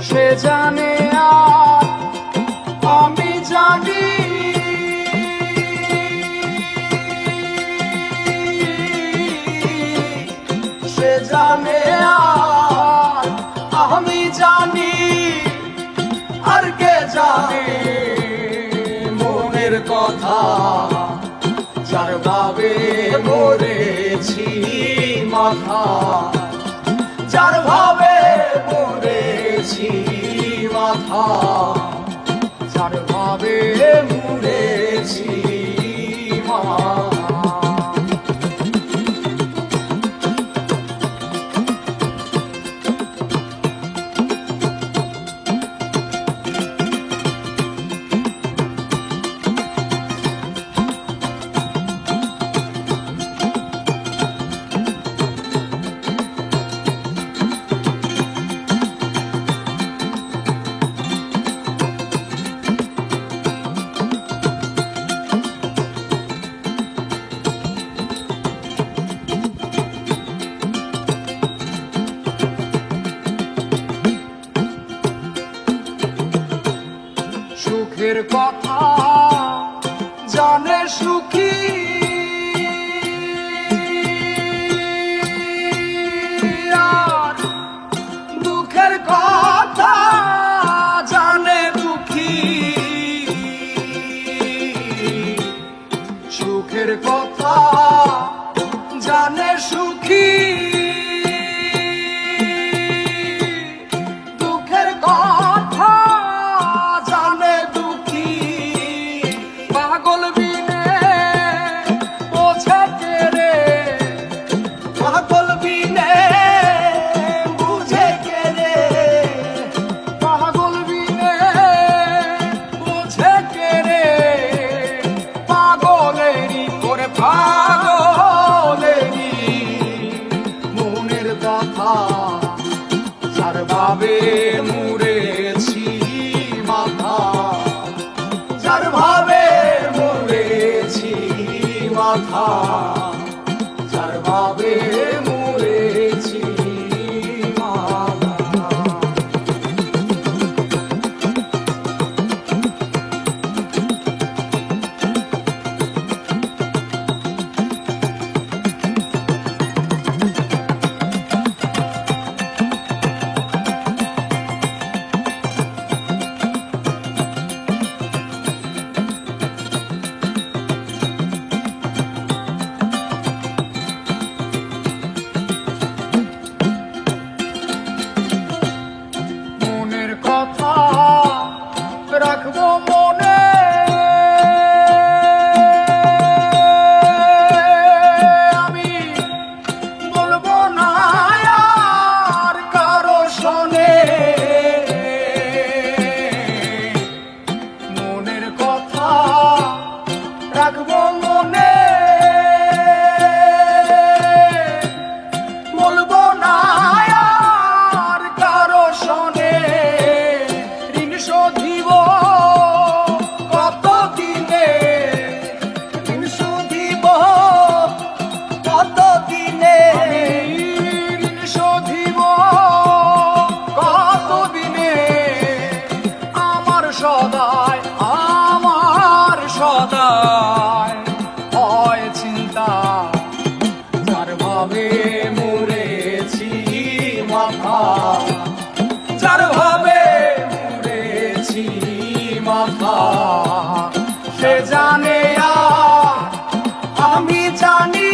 সে জানে আর আমি জানি, সে জানে আর আমি জানি, আর কে জানে মনের কথা, যার ভাবে মরেছি মাথা, যার ভাবে মরেছি মাথা, যার ভাবে মরেছি মাথা। সুখের কথা জানে সুখী, আর দুঃখের কথা জানে দুঃখী। সুখের কথা জানে সুখী, দুঃখের কথা জানে দুঃখী। পাগল বিনে বোঝে কে রে, পাগল বিনে বুঝে কে রে, পাগল বিনে বোঝে কে রে। পাগলেরই করে পাগলেরই মনের কথা, যার ভাবে মরেছি মাথা, যার ভাবে মরেছি মাথা, যার ভাবে মরেছি মাথা। মনের কথা রাখবো মনে, আমি বলবো না আর কারো শোনে। মনের কথা রাখবো মনে, বলবো না আর কারো শোনে। ঋণ শোধিব কত দিনে, ঋণ শোধিব কত দিনে, ঋণ শোধিব কত দিনে। আমার সদায় হয় চিন্তা, যার ভাবে মরেছি মাথা, যার ভাবে মরেছি মাথা। সে জানে আর আমি জানি,